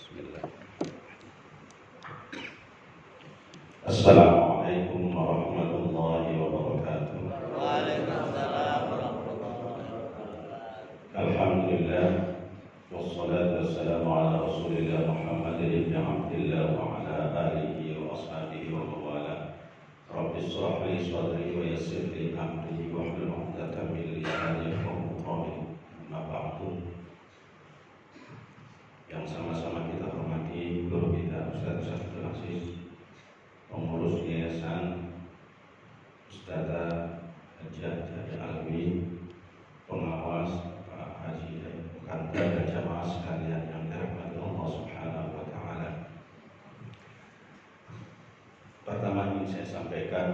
Bismillah. Assalamualaikum warahmatullahi wabarakatuh. Waalaikumsalam warahmatullahi wabarakatuh. Alhamdulillah wassalatu wassalamu ala Rasulillah Muhammad ibn Abdillah wa ala alihi wa ashabihi wa mawala. Rabbi shrah li sadri wa yassir li amri wa hlul 'uqdatam min lisani yafqahu qawli. Amma ba'du. Yang sama-sama kita hormati guru kita Ustaz Abdul Aziz, pengurus yayasan Ustazah Hajjah Jaya Alwi, pengawas Pak Haji Kanta dan jamaah sekalian yang dirahmati Allah Subhanahu wa taala. Pertama ingin saya sampaikan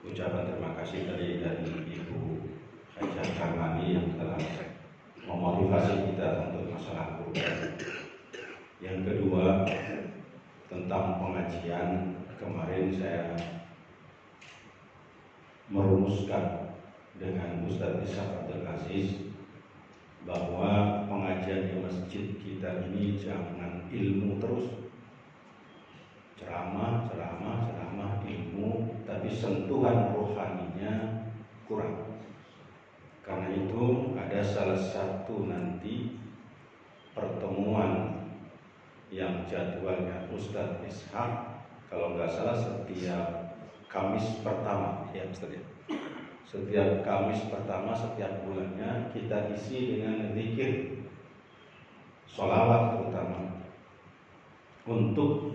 ucapan terima kasih dari Ibu Hajjah Karmani yang telah memotivasi kita untuk masalah Quran. Yang kedua, tentang pengajian, kemarin saya merumuskan dengan Ustaz Abdul Aziz bahwa pengajian di masjid kita ini jangan ilmu terus, ceramah ilmu, tapi sentuhan rohaninya kurang. Karena itu ada salah satu nanti pertemuan yang jadwalnya Ustadz Ishak, kalau nggak salah setiap Kamis pertama, ya Ustadz ya. Setiap Kamis pertama setiap bulannya kita isi dengan zikir, sholawat terutama, untuk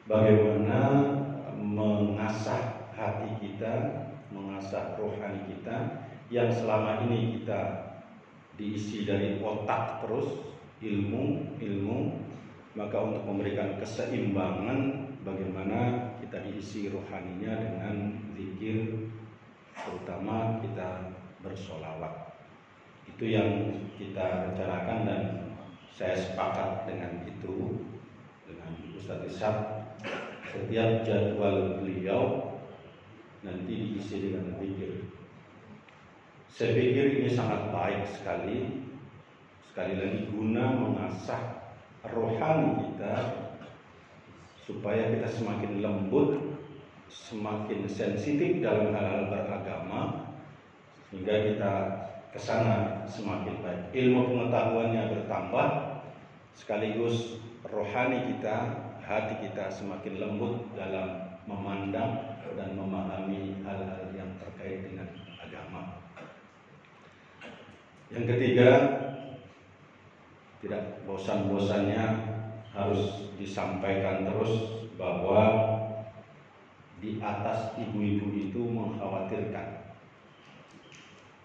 bagaimana mengasah hati kita, mengasah rohani kita yang selama ini kita diisi dari otak terus ilmu. Maka untuk memberikan keseimbangan, bagaimana kita diisi rohaninya dengan zikir, terutama kita bersolawat. Itu yang kita rencanakan dan saya sepakat dengan itu, dengan Ustadz Ishak. Setiap jadwal beliau nanti diisi dengan zikir. Saya pikir ini sangat baik sekali lagi guna mengasah rohani kita supaya kita semakin lembut, semakin sensitif dalam hal-hal beragama, sehingga kita kesana semakin baik. Ilmu pengetahuannya bertambah, sekaligus rohani kita, hati kita semakin lembut dalam memandang dan memahami hal-hal yang terkait dengan agama. Yang ketiga, tidak bosan-bosannya harus disampaikan terus bahwa di atas ibu-ibu itu mengkhawatirkan.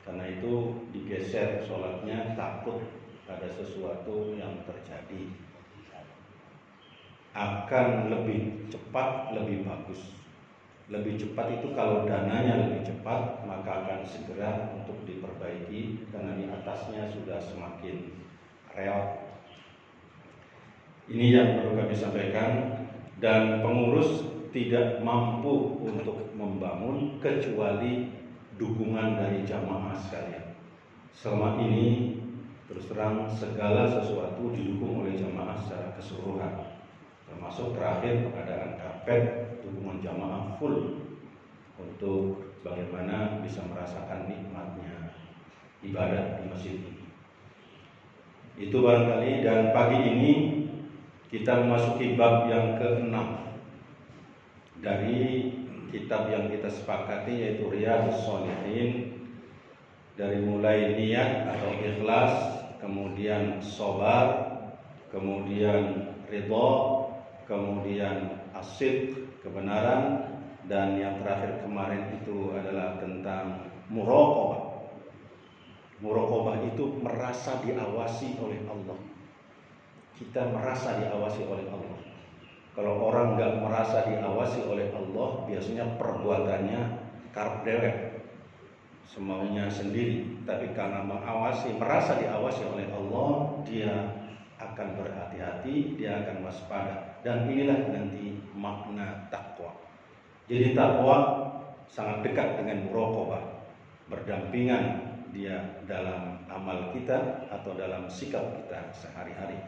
Karena itu digeser sholatnya, takut ada sesuatu yang terjadi. Akan lebih cepat, lebih bagus. Lebih cepat itu kalau dananya lebih cepat, maka akan segera untuk diperbaiki, karena di atasnya sudah semakin reot. Ini yang perlu kami sampaikan, dan pengurus tidak mampu untuk membangun kecuali dukungan dari jamaah sekalian. Selama ini terus terang segala sesuatu didukung oleh jamaah secara keseluruhan, termasuk terakhir pengadaan karpet, dukungan jamaah full untuk bagaimana bisa merasakan nikmatnya ibadah di masjid ini. Itu barangkali, dan pagi ini kita memasuki bab yang ke-6 dari kitab yang kita sepakati, yaitu Riyadhus Shalihin. Dari mulai niat atau ikhlas, kemudian sabar, kemudian ridha, kemudian asyid, kebenaran, dan yang terakhir kemarin itu adalah tentang muraqabah. Muraqabah itu merasa diawasi oleh Allah. Kita merasa diawasi oleh Allah. Kalau orang nggak merasa diawasi oleh Allah, biasanya perbuatannya karep dewek, semaunya sendiri. Tapi karena merasa diawasi oleh Allah, dia akan berhati-hati, dia akan waspada. Dan inilah nanti makna takwa. Jadi takwa sangat dekat dengan muraqabah, berdampingan dia dalam amal kita atau dalam sikap kita sehari-hari.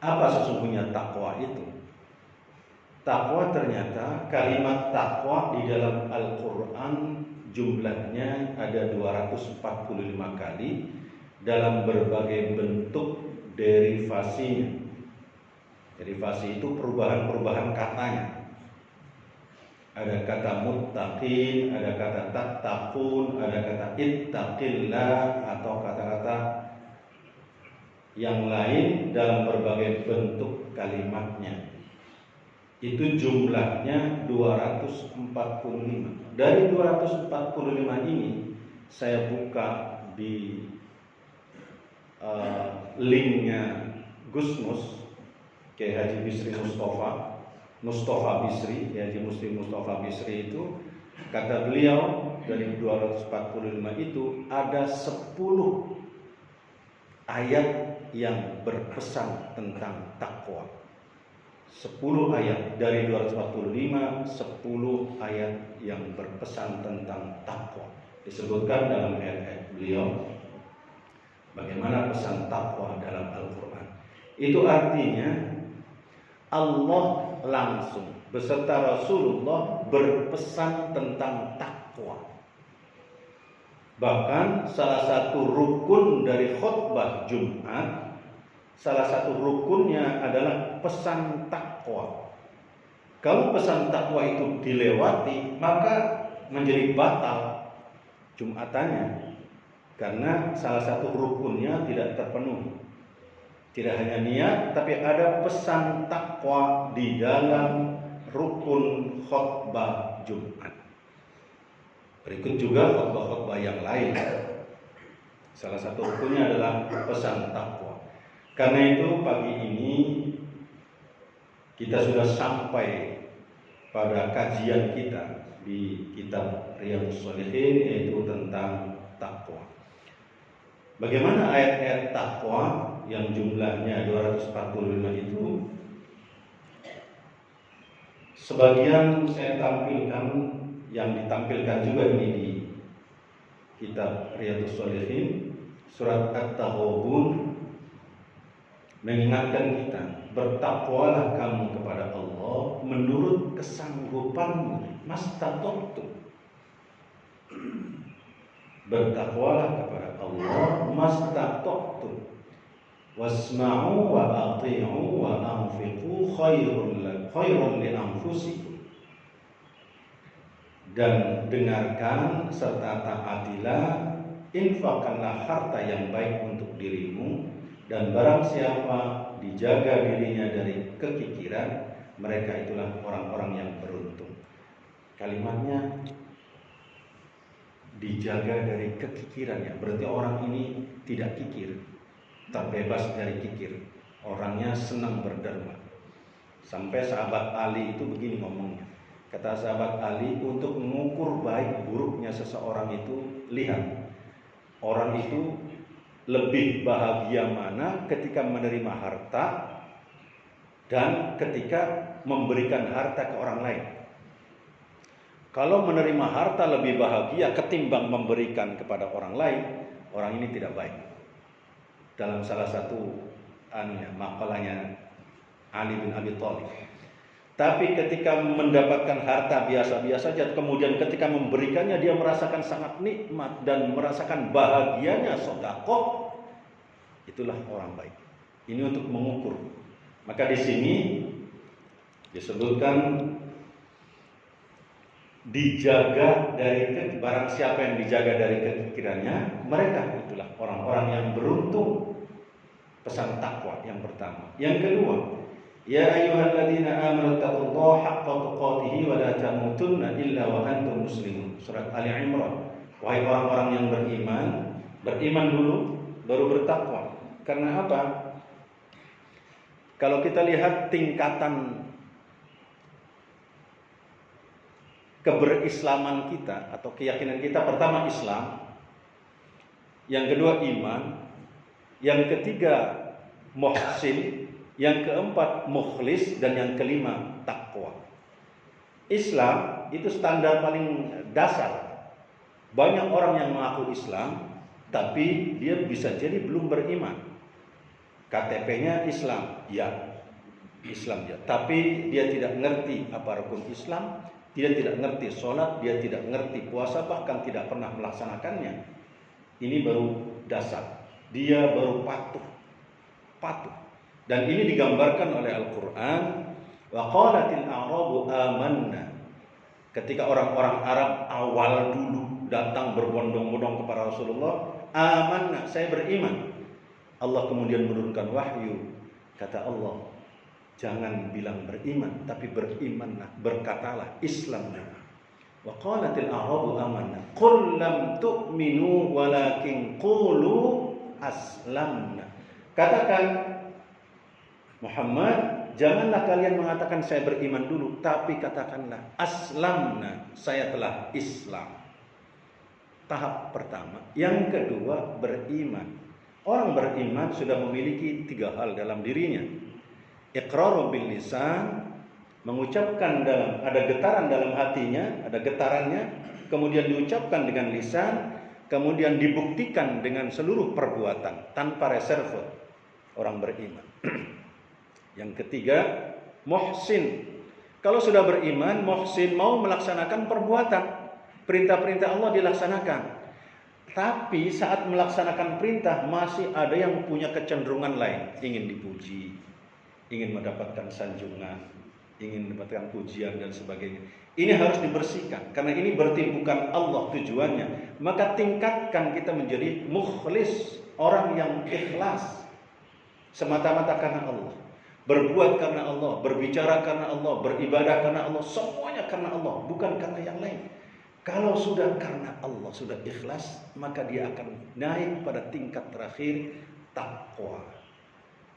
Apa sesungguhnya takwa itu? Takwa ternyata kalimat takwa di dalam Al-Quran jumlahnya ada 245 kali dalam berbagai bentuk derivasinya. Derivasi itu perubahan-perubahan katanya. Ada kata muttaqin, ada kata tattaqun, ada kata ittaqillah, atau kata-kata yang lain dalam berbagai bentuk kalimatnya. Itu jumlahnya 245. Dari 245 ini saya buka di linknya Gusmus Kiai Haji Bisri Mustafa Bisri, Kiai Haji Mustafa Bisri itu, kata beliau dari 245 itu ada 10 ayat yang berpesan tentang takwa. 10 ayat dari 245, 10 ayat yang berpesan tentang takwa. Disebutkan dalam ayat beliau bagaimana pesan takwa dalam Al-Quran. Itu artinya Allah langsung beserta Rasulullah berpesan tentang takwa. Bahkan salah satu rukun dari khutbah Jumat, salah satu rukunnya adalah pesan takwa. Kalau pesan takwa itu dilewati, maka menjadi batal Jumatannya, karena salah satu rukunnya tidak terpenuhi. Tidak hanya niat, tapi ada pesan takwa di dalam rukun khutbah Jumat. Berikut juga khutbah-khutbah yang lain. Salah satu rukunnya adalah pesan takwa. Karena itu pagi ini kita sudah sampai pada kajian kita di kitab Riyadhus Shalihin, yaitu tentang takwa. Bagaimana ayat-ayat takwa yang jumlahnya 245 itu? Sebagian saya tampilkan, yang ditampilkan juga ini di kitab Riyadhus Shalihin, surat At-Taghabun, mengingatkan kita, bertakwalah kamu kepada Allah menurut kesanggupanmu, mastata'tum. Bertakwalah kepada Allah mastata'tum, wasma'u wa ati'u wa anfiqu khairun li anfusikum. Dan dengarkan serta taatilah, infakkanlah harta yang baik untuk dirimu, dan barang siapa dijaga dirinya dari kekikiran, mereka itulah orang-orang yang beruntung. Kalimatnya dijaga dari kekikiran, ya, berarti orang ini tidak kikir, terbebas dari kikir. Orangnya senang berderma. Sampai sahabat Ali itu begini ngomongnya. Kata sahabat Ali, untuk mengukur baik buruknya seseorang itu, lihat orang itu lebih bahagia mana ketika menerima harta dan ketika memberikan harta ke orang lain. Kalau menerima harta lebih bahagia ketimbang memberikan kepada orang lain, orang ini tidak baik. Dalam salah satu makalahnya Ali bin Abi Thalib. Tapi ketika mendapatkan harta biasa-biasa saja, kemudian ketika memberikannya dia merasakan sangat nikmat dan merasakan bahagianya sedekah, itulah orang baik. Ini untuk mengukur. Maka di sini disebutkan dijaga dari barang siapa yang dijaga dari kekikirannya, mereka itulah orang-orang yang beruntung. Pesan takwa yang pertama. Yang kedua, ya ayyuhalladzina amanu taqullaha haqqa tuqatih wa la tamutunna illa wa antum muslimun. Surat Ali Imran. Wahai orang-orang yang beriman dulu baru bertakwa. Karena apa? Kalau kita lihat tingkatan keberislaman kita atau keyakinan kita, pertama Islam, yang kedua iman, yang ketiga muhsin, yang keempat mukhlis, dan yang kelima takwa. Islam itu standar paling dasar. Banyak orang yang mengaku Islam, tapi dia bisa jadi belum beriman. KTP-nya Islam, ya, Islam ya. Tapi dia tidak ngerti apa rukun Islam, dia tidak ngerti sholat, dia tidak ngerti puasa, bahkan tidak pernah melaksanakannya. Ini baru dasar. Dia baru patuh. Dan ini digambarkan oleh Al-Quran. Wa qalatil a'rabu amanna. Ketika orang-orang Arab awal dulu datang berbondong-bondong kepada Rasulullah, amanna, saya beriman. Allah kemudian menurunkan wahyu. Kata Allah, jangan bilang beriman, tapi berimanlah, berkatalah Islamlah. Wa qalatil a'rabu amanna. Qul lam tu'minu walakin qulu aslamna. Katakan Muhammad, janganlah kalian mengatakan saya beriman dulu, tapi katakanlah aslamna, saya telah Islam. Tahap pertama. Yang kedua, beriman. Orang beriman sudah memiliki 3 hal dalam dirinya. Iqraru bil lisan, mengucapkan ada getaran dalam hatinya, ada getarannya, kemudian diucapkan dengan lisan, kemudian dibuktikan dengan seluruh perbuatan tanpa reserve. Orang beriman. Yang ketiga, muhsin. Kalau sudah beriman, muhsin, mau melaksanakan perbuatan, perintah-perintah Allah dilaksanakan. Tapi saat melaksanakan perintah masih ada yang punya kecenderungan lain, ingin dipuji, ingin mendapatkan sanjungan, ingin mendapatkan pujian dan sebagainya. Ini harus dibersihkan karena ini berarti bukan Allah tujuannya. Maka tingkatkan kita menjadi mukhlis, orang yang ikhlas semata-mata karena Allah. Berbuat karena Allah, berbicara karena Allah, beribadah karena Allah, semuanya karena Allah, bukan karena yang lain. Kalau sudah karena Allah, sudah ikhlas, maka dia akan naik pada tingkat terakhir, takwa.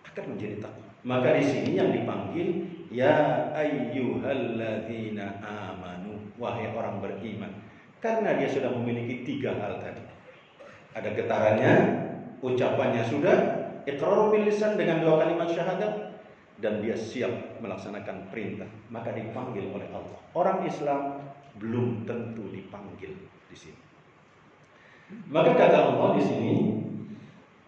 Akan menjadi takwa. Maka di sini yang dipanggil, ya ayyuhalladzina amanu, wahai orang beriman. Karena dia sudah memiliki 3 hal tadi. Ada getarannya, ucapannya sudah, iqrar bil lisan dengan 2 kalimat syahadat, dan dia siap melaksanakan perintah, maka dipanggil oleh Allah. Orang Islam belum tentu dipanggil di sini. Maka kata Allah di sini,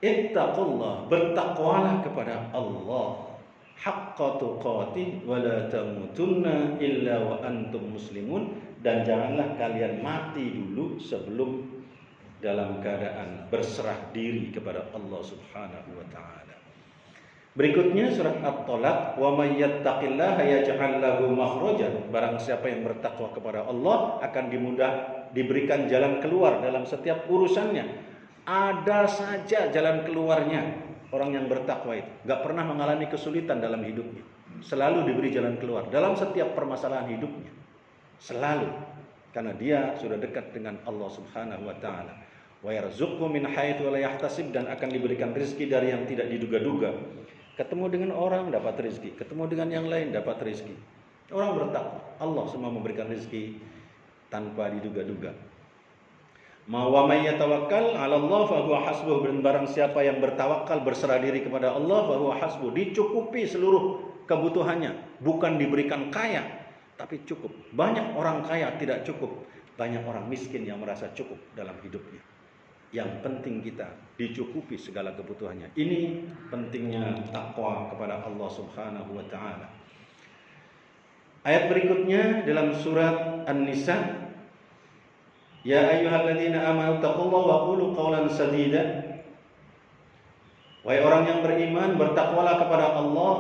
ittaqullah, bertakwalah kepada Allah, haqqa tuqatih wa la tamutunna illa wa antum muslimun, dan janganlah kalian mati dulu sebelum dalam keadaan berserah diri kepada Allah Subhanahu wa taala. Berikutnya surat At-Talaq, wa may yattaqillaha yaj'al lahu makhrajan. Barang siapa yang bertakwa kepada Allah akan diberikan jalan keluar dalam setiap urusannya. Ada saja jalan keluarnya. Orang yang bertakwa itu enggak pernah mengalami kesulitan dalam hidupnya. Selalu diberi jalan keluar dalam setiap permasalahan hidupnya. Selalu, karena dia sudah dekat dengan Allah Subhanahu wa taala. Wa yarzuqhu min haitsu la yahtasib, dan akan diberikan rezeki dari yang tidak diduga-duga. Ketemu dengan orang dapat rezeki, ketemu dengan yang lain dapat rezeki. Orang bertakwa, Allah semua memberikan rezeki tanpa diduga-duga. Ma wa may yatawakkal 'ala Allah fa huwa hasbuh, dan barang siapa yang bertawakal, berserah diri kepada Allah, fa huwa hasbuh, dicukupi seluruh kebutuhannya, bukan diberikan kaya, tapi cukup. Banyak orang kaya tidak cukup, banyak orang miskin yang merasa cukup dalam hidupnya. Yang penting kita dicukupi segala kebutuhannya. Ini pentingnya takwa kepada Allah Subhanahu wa taala. Ayat berikutnya dalam surat An-Nisa, ya ayyuhalladzina amanu taqullaha wa qulu qawlan sadida. Wahai orang yang beriman, bertakwalah kepada Allah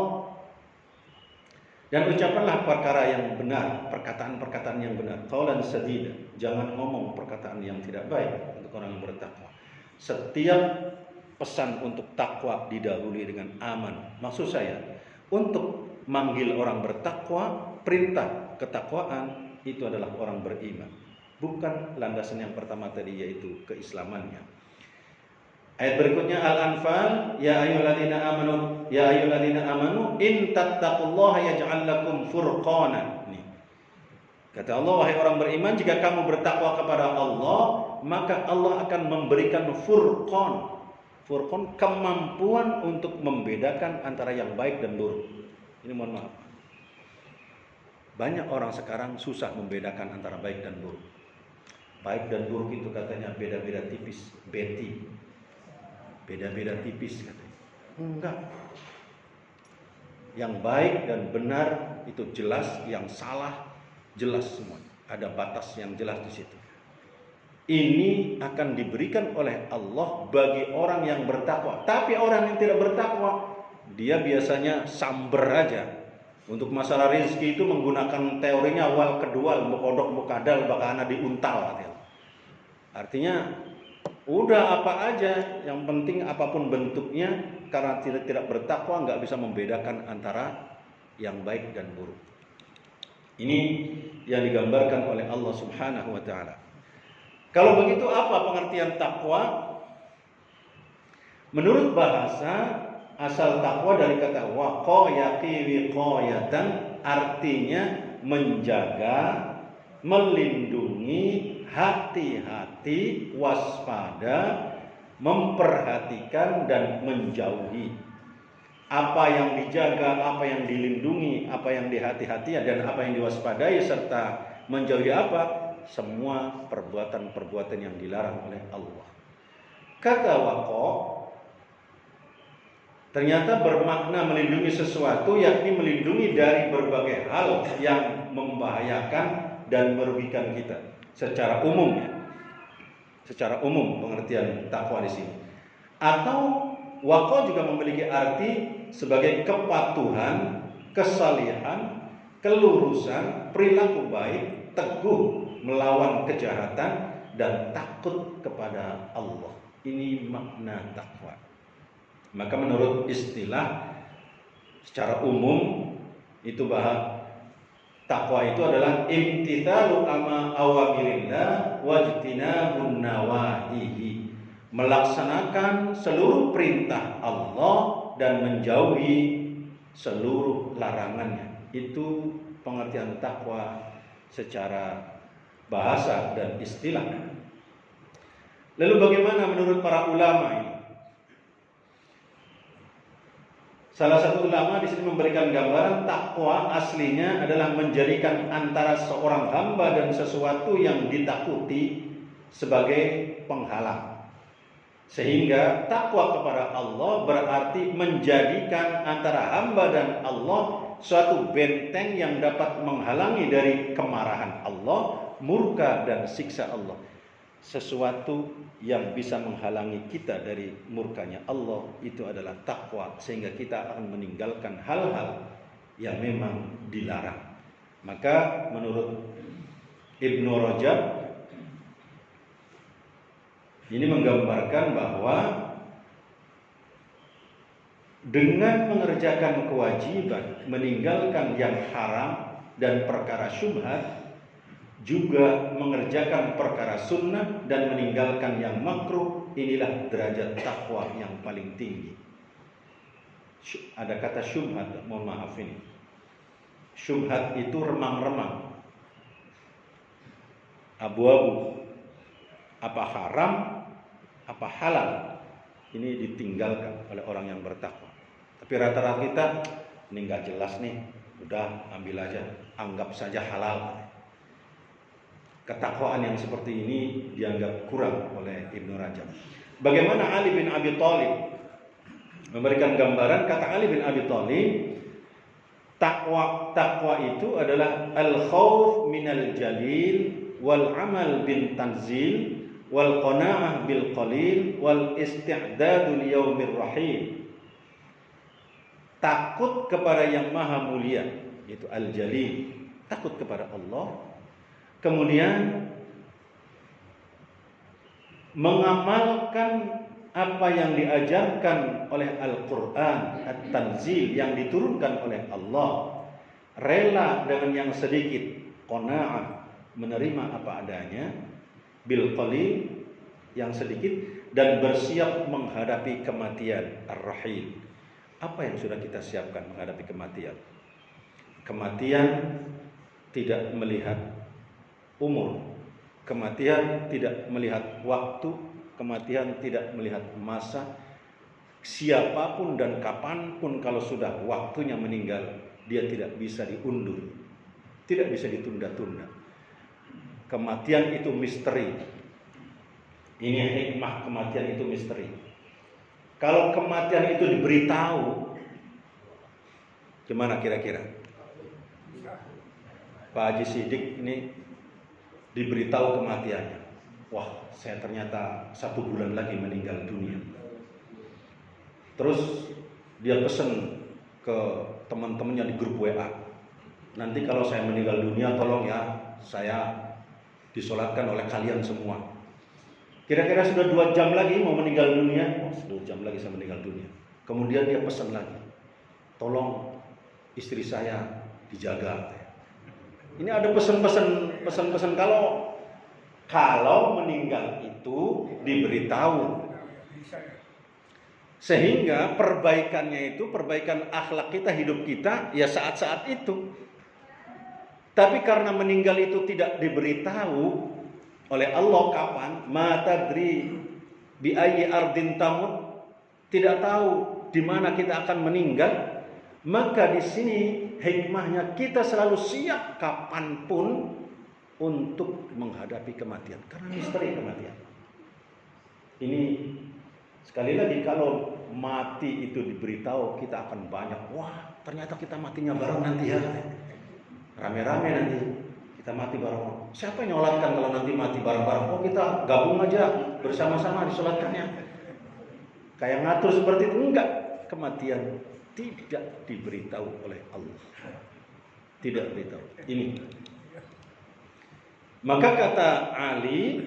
dan ucapkanlah perkara yang benar, perkataan-perkataan yang benar. Qawlan sadida, jangan ngomong perkataan yang tidak baik untuk orang yang bertakwa. Setiap pesan untuk takwa didahului dengan aman. Maksud saya, untuk manggil orang bertakwa, perintah ketakwaan itu adalah orang beriman. Bukan landasan yang pertama tadi, yaitu keislamannya. Ayat berikutnya Al-Anfal, ya ayyuhalladzina amanu in tattaqullaha yaj'al lakum furqana. Kata Allah, wahai orang beriman, jika kamu bertakwa kepada Allah, maka Allah akan memberikan furqan. Furqan, kemampuan untuk membedakan antara yang baik dan buruk. Ini mohon maaf, banyak orang sekarang susah membedakan antara baik dan buruk. Baik dan buruk itu katanya beda-beda tipis, Betty. Beda-beda tipis katanya. Enggak. Yang baik dan benar itu jelas, yang salah jelas semuanya. Ada batas yang jelas di situ. Ini akan diberikan oleh Allah bagi orang yang bertakwa. Tapi orang yang tidak bertakwa, dia biasanya samber aja. Untuk masalah rezeki itu menggunakan teorinya awal kedua, bekodok bukadal bakana diuntal. Artinya udah apa aja, yang penting apapun bentuknya, karena tidak bertakwa nggak bisa membedakan antara yang baik dan buruk. Ini yang digambarkan oleh Allah Subhanahu wa taala. Kalau begitu apa pengertian takwa? Menurut bahasa, asal takwa dari kata waqa yaqi wiqayatan, artinya menjaga, melindungi, hati-hati, waspada, memperhatikan dan menjauhi. Apa yang dijaga, apa yang dilindungi, apa yang dihati-hati dan apa yang diwaspadai serta menjauhi apa? Semua perbuatan-perbuatan yang dilarang oleh Allah. Kata waqa ternyata bermakna melindungi sesuatu, yakni melindungi dari berbagai hal yang membahayakan dan merugikan kita secara umum ya. Secara umum pengertian takwa di sini. Atau waqa juga memiliki arti sebagai kepatuhan, kesalihan, kelurusan, perilaku baik, teguh melawan kejahatan dan takut kepada Allah. Ini makna takwa. Maka menurut istilah secara umum itu bahwa takwa itu adalah imtithalu awamirillah wajtinabun nawahihi, melaksanakan seluruh perintah Allah dan menjauhi seluruh larangannya. Itu pengertian takwa secara bahasa dan istilah. Lalu bagaimana menurut para ulama ini? Salah satu ulama di sini memberikan gambaran takwa aslinya adalah menjadikan antara seorang hamba dan sesuatu yang ditakuti sebagai penghalang. Sehingga takwa kepada Allah berarti menjadikan antara hamba dan Allah suatu benteng yang dapat menghalangi dari kemarahan Allah, murka dan siksa Allah. Sesuatu yang bisa menghalangi kita dari murkanya Allah itu adalah takwa, sehingga kita akan meninggalkan hal-hal yang memang dilarang. Maka menurut Ibnu Rajab ini menggambarkan bahwa dengan mengerjakan kewajiban, meninggalkan yang haram dan perkara syubhat, juga mengerjakan perkara sunnah dan meninggalkan yang makruh, inilah derajat takwa yang paling tinggi. Ada kata syubhat, mohon maaf ini. Syubhat itu remang-remang, abu-abu, apa haram, apa halal. Ini ditinggalkan oleh orang yang bertakwa. Tapi rata-rata kita, ini nggak jelas nih, udah ambil aja, anggap saja halal. Ketakwaan yang seperti ini dianggap kurang oleh Ibnu Rajab. Bagaimana Ali bin Abi Thalib memberikan gambaran? Kata Ali bin Abi Thalib, takwa itu adalah al-khauf minal jalil wal amal bin tanzil wal qanaah bil qalil wal isti'dadu li yaumir rahim. Takut kepada yang maha mulia, yaitu al-jalil, takut kepada Allah. Kemudian mengamalkan apa yang diajarkan oleh Al-Quran, At-Tanzil yang diturunkan oleh Allah, rela dengan yang sedikit, qanaah, menerima apa adanya, bil qalil, yang sedikit, dan bersiap menghadapi kematian, ar-rahil. Apa yang sudah kita siapkan menghadapi kematian? Kematian tidak melihat umur, kematian tidak melihat waktu, kematian tidak melihat masa. Siapapun dan kapanpun kalau sudah waktunya meninggal, dia tidak bisa diundur, tidak bisa ditunda-tunda. Kematian itu misteri. Ini hikmah kematian itu misteri. Kalau kematian itu diberitahu, gimana kira-kira? Pak Haji Sidik ini diberitahu kematiannya. Wah, saya ternyata 1 bulan lagi meninggal dunia. Terus dia pesen ke teman-temannya di grup WA. Nanti kalau saya meninggal dunia, tolong ya saya disolatkan oleh kalian semua. Kira-kira sudah 2 jam lagi mau meninggal dunia. Oh, 2 jam lagi saya meninggal dunia. Kemudian dia pesan lagi, tolong istri saya dijaga. Ini ada pesan-pesan kalau meninggal itu diberitahu. Sehingga perbaikannya itu, perbaikan akhlak kita, hidup kita, ya saat-saat itu. Tapi karena meninggal itu tidak diberitahu oleh Allah kapan, ma tadri bi ayyi ardin tamut, tidak tahu di mana kita akan meninggal, maka di sini hikmahnya kita selalu siap kapanpun untuk menghadapi kematian, karena misteri kematian. Ini sekali lagi, kalau mati itu diberitahu, kita akan banyak. Wah, ternyata kita matinya bareng nanti ya. Rame-rame nanti kita mati bareng. Siapa yang nyolatkan kalau nanti mati bareng-bareng? Oh, kita gabung aja bersama-sama disolatkannya. Kayak ngatur seperti itu. Enggak. Kematian tidak diberitahu oleh Allah. Tidak diberitahu. Ini. Maka kata Ali,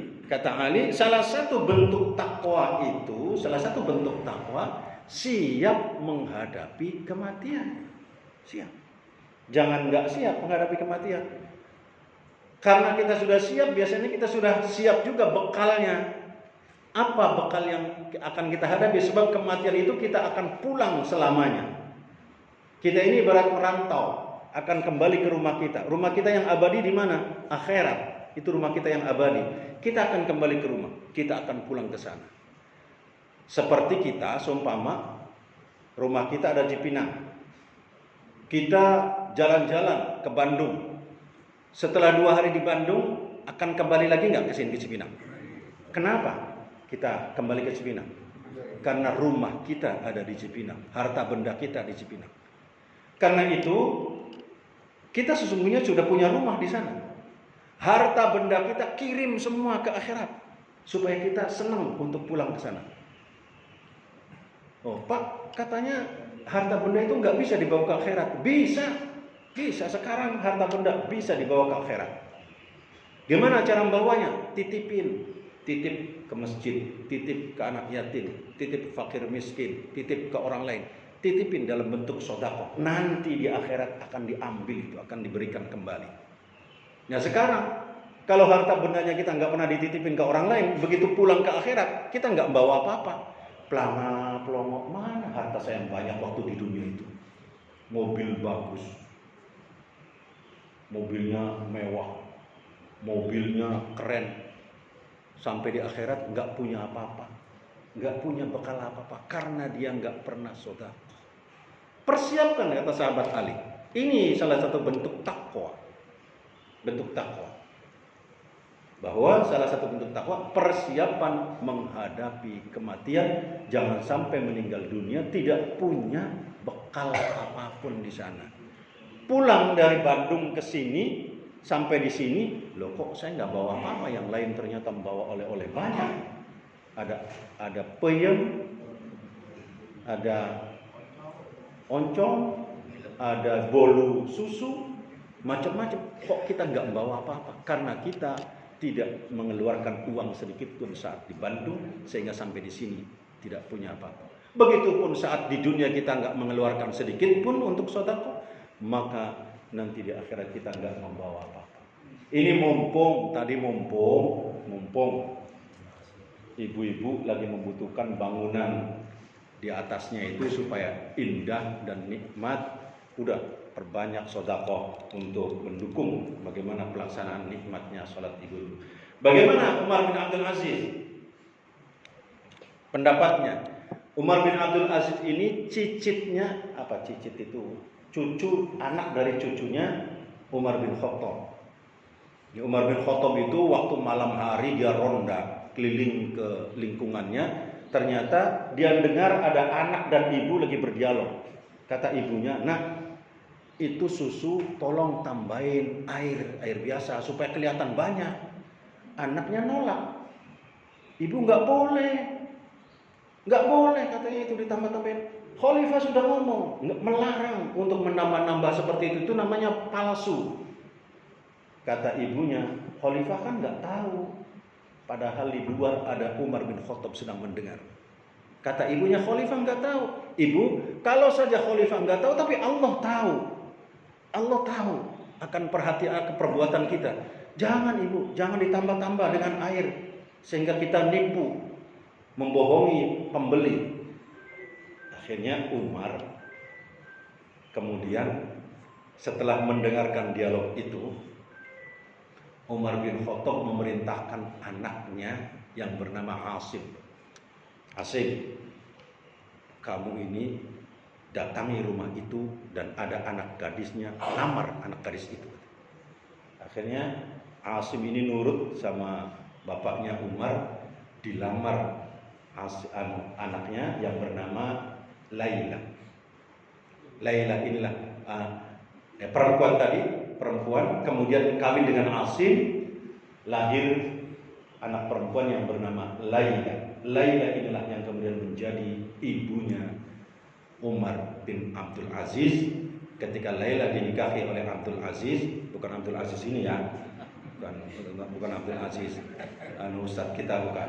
salah satu bentuk takwa itu, siap menghadapi kematian. Siap. Jangan nggak siap menghadapi kematian. Karena kita sudah siap, biasanya kita sudah siap juga bekalnya. Apa bekal yang akan kita hadapi? Sebab kematian itu kita akan pulang selamanya. Kita ini ibarat merantau, akan kembali ke rumah kita. Rumah kita yang abadi di mana? Akhirat. Itu rumah kita yang abadi. Kita akan kembali ke rumah. Kita akan pulang ke sana. Seperti kita, seumpama rumah kita ada di Cipinang. Kita jalan-jalan ke Bandung. Setelah 2 hari di Bandung, akan kembali lagi nggak ke sini, ke Cipinang? Kenapa kita kembali ke Cipinang? Karena rumah kita ada di Cipinang. Harta benda kita di Cipinang. Karena itu, kita sesungguhnya sudah punya rumah di sana. Harta benda kita kirim semua ke akhirat supaya kita senang untuk pulang ke sana. Oh, Pak, katanya harta benda itu nggak bisa dibawa ke akhirat. Bisa. Sekarang harta benda bisa dibawa ke akhirat. Gimana cara membawanya? Titip ke masjid, titip ke anak yatim, titip fakir miskin, titip ke orang lain. Titipin dalam bentuk sedekah. Nanti di akhirat akan diambil itu, akan diberikan kembali. Nah sekarang, kalau harta bendanya kita nggak pernah dititipin ke orang lain, begitu pulang ke akhirat, kita nggak bawa apa-apa. Pelongo, mana harta saya yang banyak waktu di dunia itu. Mobil bagus, mobilnya mewah, mobilnya keren. Sampai di akhirat nggak punya apa-apa, nggak punya bekal apa-apa, karena dia nggak pernah sedekah. Persiapkan, kata sahabat Ali. Ini salah satu bentuk takwa. Bahwa salah satu bentuk takwa, persiapan menghadapi kematian. Jangan sampai meninggal dunia tidak punya bekal apapun di sana. Pulang dari Bandung ke sini, sampai di sini, loh kok saya nggak bawa apa-apa, yang lain ternyata membawa oleh-oleh banyak. Ada peyem, ada oncom, ada bolu susu, macam-macam. Kok kita nggak membawa apa-apa? Karena kita tidak mengeluarkan uang sedikit pun saat di Bandung, sehingga sampai di sini tidak punya apa-apa. Begitupun saat di dunia kita nggak mengeluarkan sedikit pun untuk sedekah, maka nanti di akhirat kita nggak membawa apa-apa. Ini mumpung ibu-ibu lagi membutuhkan bangunan di atasnya itu supaya indah dan nikmat. Udah perbanyak sedekah untuk mendukung bagaimana pelaksanaan nikmatnya sholat ibu. Bagaimana Umar bin Abdul Aziz? Pendapatnya, Umar bin Abdul Aziz ini cicitnya, apa cicit itu? Cucu, anak dari cucunya Umar bin Khattab. Umar bin Khattab itu waktu malam hari dia ronda keliling ke lingkungannya, ternyata dia dengar ada anak dan ibu lagi berdialog. Kata ibunya, "Nah, itu susu tolong tambahin air biasa supaya kelihatan banyak." Anaknya nolak. "Ibu nggak boleh katanya itu ditambah-tambahin. Khalifah sudah ngomong, melarang untuk menambah-nambah seperti itu namanya palsu." Kata ibunya, "Khalifah kan nggak tahu, padahal di luar ada Umar bin Khattab sedang mendengar." Kata ibunya, "Khalifah nggak tahu." "Ibu, kalau saja Khalifah nggak tahu, tapi Allah tahu. Allah tahu akan perhatian perbuatan kita. Jangan ibu, jangan ditambah-tambah dengan air sehingga kita nipu, membohongi pembeli." Akhirnya Umar kemudian setelah mendengarkan dialog itu, Umar bin Khattab memerintahkan anaknya yang bernama Asim, "Kamu ini datangi rumah itu dan ada anak gadisnya, lamar anak gadis itu." Akhirnya Asim ini nurut sama bapaknya Umar, dilamar anaknya yang bernama Laila. Laila inilah perempuan kemudian kawin dengan Asim, lahir anak perempuan yang bernama Laila. Laila inilah yang kemudian menjadi ibunya Umar bin Abdul Aziz. Ketika Laila dinikahi oleh Abdul Aziz, bukan Abdul Aziz ini ya, bukan Abdul Aziz Ustadz kita, bukan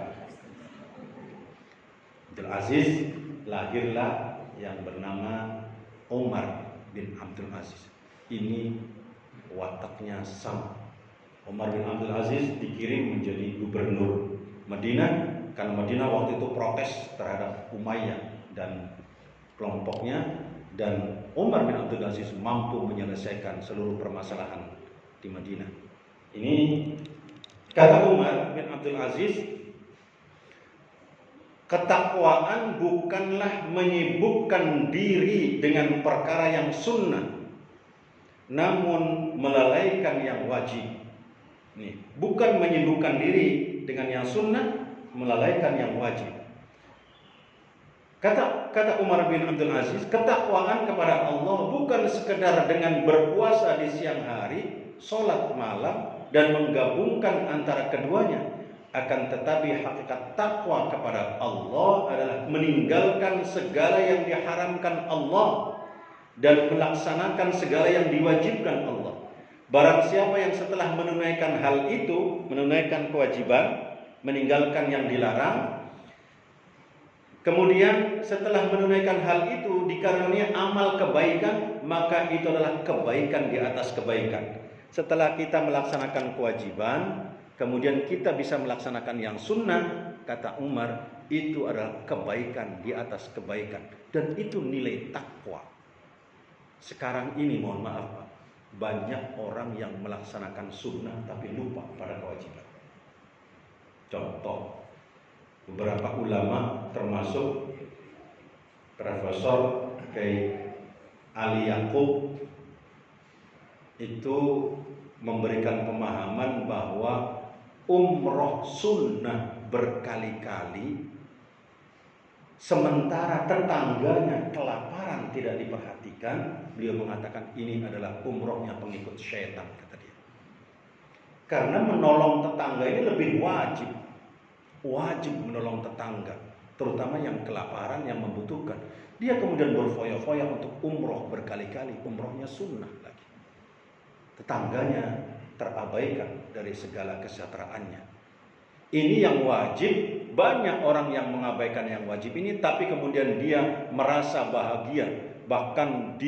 Abdul Aziz, lahirlah yang bernama Umar bin Abdul Aziz. Ini wataknya sama. Umar bin Abdul Aziz dikirim menjadi gubernur Madinah karena Madinah waktu itu protes terhadap Umayyah dan kelompoknya, dan Umar bin Abdul Aziz mampu menyelesaikan seluruh permasalahan di Madinah. Ini kata Umar bin Abdul Aziz, "Ketakwaan bukanlah menyibukkan diri dengan perkara yang sunnah, namun melalaikan yang wajib." Nih, bukan menyibukkan diri dengan yang sunnah, melalaikan yang wajib. Kata Umar bin Abdul Aziz, ketakwaan kepada Allah bukan sekedar dengan berpuasa di siang hari, sholat malam, dan menggabungkan antara keduanya. Akan tetapi hakikat takwa kepada Allah adalah meninggalkan segala yang diharamkan Allah dan melaksanakan segala yang diwajibkan Allah. Barang siapa yang setelah menunaikan hal itu, menunaikan kewajiban, meninggalkan yang dilarang, kemudian setelah menunaikan hal itu dikarenai amal kebaikan, maka itu adalah kebaikan di atas kebaikan. Setelah kita melaksanakan kewajiban, kemudian kita bisa melaksanakan yang sunnah, kata Umar, itu adalah kebaikan di atas kebaikan. Dan itu nilai takwa. Sekarang ini mohon maaf Pak, banyak orang yang melaksanakan sunnah tapi lupa pada kewajiban. Contoh, beberapa ulama termasuk Profesor Kiai Ali Yaqub itu memberikan pemahaman bahwa umroh sunnah berkali-kali sementara tetangganya kelaparan tidak diperhatikan. Beliau mengatakan ini adalah umrohnya pengikut syaitan, kata dia. Karena menolong tetangga ini lebih wajib menolong tetangga, terutama yang kelaparan, yang membutuhkan. Dia kemudian berfoya-foya untuk umroh berkali-kali, umrohnya sunnah lagi. Tetangganya terabaikan dari segala kesejahteraannya. Ini yang wajib, banyak orang yang mengabaikan yang wajib ini, tapi kemudian dia merasa bahagia, bahkan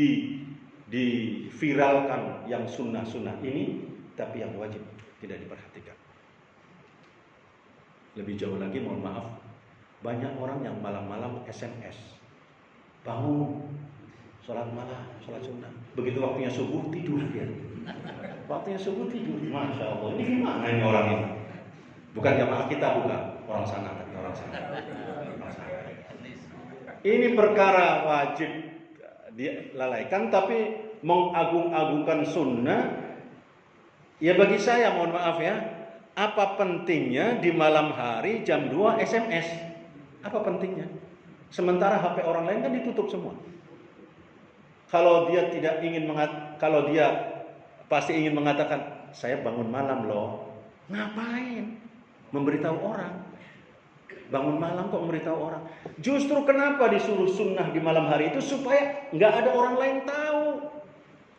diviralkan yang sunnah-sunnah ini, tapi yang wajib tidak diperhatikan. Lebih jauh lagi, mohon maaf, banyak orang yang malam-malam SMS, bangun, sholat malam, sholat sunnah. Begitu waktunya subuh tidur dia. Waktunya subuh tidur. Masya Allah, ini gimana ini orang ini? Bukan jamaah kita, bukan orang sana, tapi orang sana. Ini perkara wajib dilalaikan, tapi mengagung-agungkan sunnah Ya bagi saya mohon maaf ya, apa pentingnya di malam hari jam 2 SMS? Apa pentingnya? Sementara HP orang lain kan ditutup semua. Kalau dia tidak ingin kalau dia pasti ingin mengatakan, saya bangun malam loh. Ngapain? Memberitahu orang. Bangun malam kok memberitahu orang. Justru kenapa disuruh sunnah di malam hari itu? Supaya nggak ada orang lain tahu.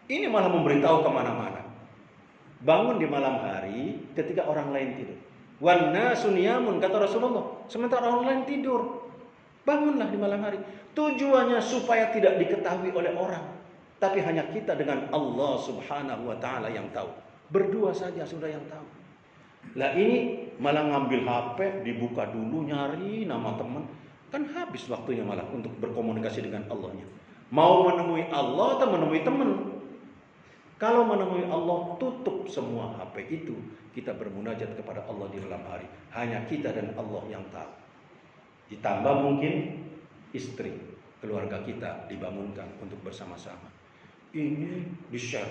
Ini malah memberitahu kemana-mana. Bangun di malam hari ketika orang lain tidur. Wan nasu niyamun, kata Rasulullah. Sementara orang lain tidur. Bangunlah di malam hari. Tujuannya supaya tidak diketahui oleh orang. Tapi hanya kita dengan Allah subhanahu wa ta'ala yang tahu. Berdua saja sudah yang tahu. Lah ini malah ngambil HP, dibuka dulu, nyari nama teman. Kan habis waktunya malah untuk berkomunikasi dengan Allahnya. Mau menemui Allah atau menemui teman? Kalau menemui Allah, tutup semua HP itu. Kita bermunajat kepada Allah di dalam hari. Hanya kita dan Allah yang tahu. Ditambah mungkin istri, keluarga kita dibangunkan untuk bersama-sama. Ini di-share.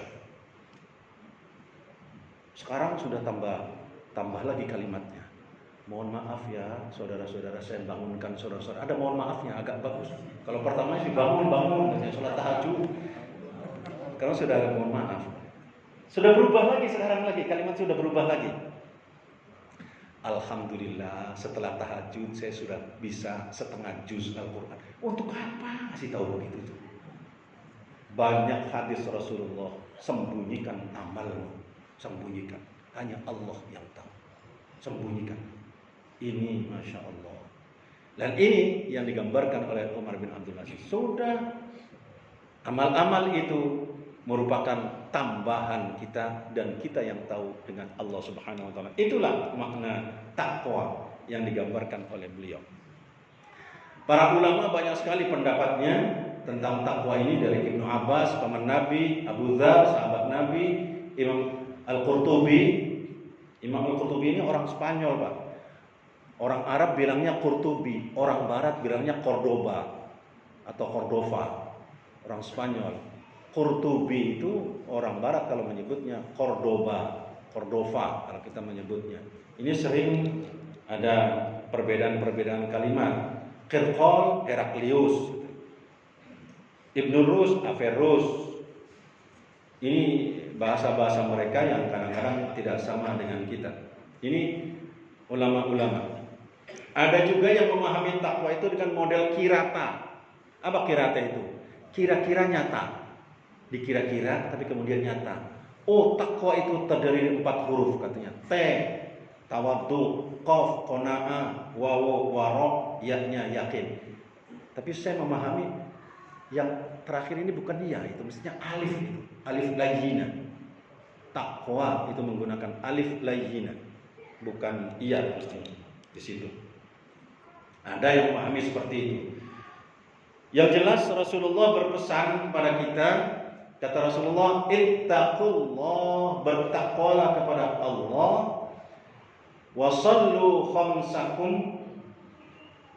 Sekarang sudah tambah lagi kalimatnya. Mohon maaf ya, saudara-saudara, saya bangunkan saudara-saudara. Ada mohon maafnya, agak bagus. Kalau pertama sih bangun, katanya sholat tahajud. Kalau sudah ada mohon maaf. Sudah berubah lagi sekarang lagi, kalimat sudah berubah lagi. Alhamdulillah, setelah tahajud saya sudah bisa setengah juz Al-Quran. Untuk apa ngasih tahu begitu tuh? Banyak hadis Rasulullah, sembunyikan amalmu, sembunyikan. Hanya Allah yang tahu. Sembunyikan. Ini Masya Allah. Dan ini yang digambarkan oleh Umar bin Abdul Aziz. Sudah amal-amal itu merupakan tambahan kita dan kita yang tahu dengan Allah Subhanahu wa taala. Itulah makna takwa yang digambarkan oleh beliau. Para ulama banyak sekali pendapatnya tentang takwa ini, dari Ibnu Abbas, paman Nabi, Abu Dzar, sahabat Nabi, Imam Al-Qurtubi. Imam Al-Qurtubi ini orang Spanyol, Pak. Orang Arab bilangnya Qurtubi, orang Barat bilangnya Cordoba atau Cordova. Orang Spanyol. Qurtubi itu orang Barat kalau menyebutnya Cordova kalau kita menyebutnya. Ini sering ada perbedaan-perbedaan kalimat. Qirqal, Heraklius, Ibnu Rus, Averroes. Ini bahasa-bahasa mereka yang kadang-kadang tidak sama dengan kita. Ini ulama-ulama. Ada juga yang memahami takwa itu dengan model kirata. Apa kirata itu? Kira-kira nyata. Dikira-kira tapi kemudian nyata. Oh, takwa itu terdiri dari 4 huruf katanya. T, tawaddu, qaf, qanaah, wawu, wara, ya-nya yakin. Tapi saya memahami yang terakhir ini bukan ya, itu mestinya alif itu. Alif layyina. Takwa itu menggunakan alif layyina, bukan iya mestinya di situ. Ada yang memahami seperti itu. Yang jelas Rasulullah berpesan kepada kita. Kata Rasulullah, ittaqullah, bertakwalah kepada Allah, wa sallu khamsakum,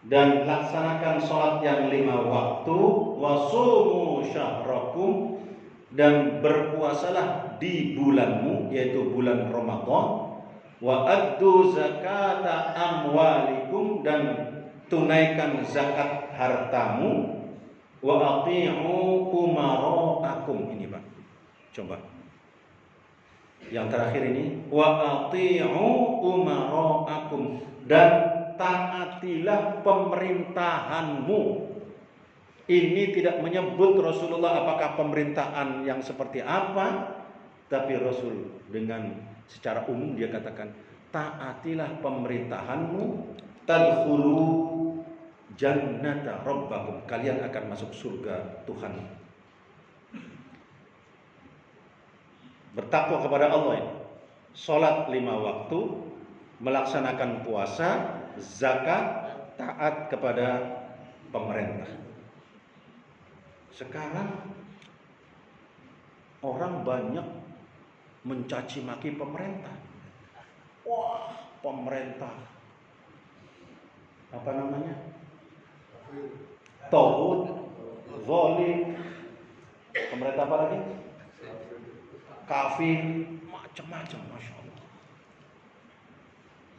dan laksanakan sholat yang 5 waktu, wa sumu syahrakum, dan berpuasalah di bulanmu, yaitu bulan Ramadan, wa addu zakata amwalikum, dan tunaikan zakat hartamu, wa ati'u umara'akum. Ini Pak, coba yang terakhir ini, wa ati'u umara'akum, dan taatilah pemerintahanmu. Ini tidak menyebut Rasulullah apakah pemerintahan yang seperti apa, tapi Rasul dengan secara umum dia katakan, taatilah pemerintahanmu, tadkhulu jannata rabbakum, kalian akan masuk surga Tuhan. Bertakwa kepada Allah ini. Salat 5 waktu, melaksanakan puasa, zakat, taat kepada pemerintah. Sekarang orang banyak mencaci maki pemerintah. Wah, pemerintah apa namanya? Tauhid, zalim. Pemerintah apa lagi? Kafir, macam-macam, Masya Allah.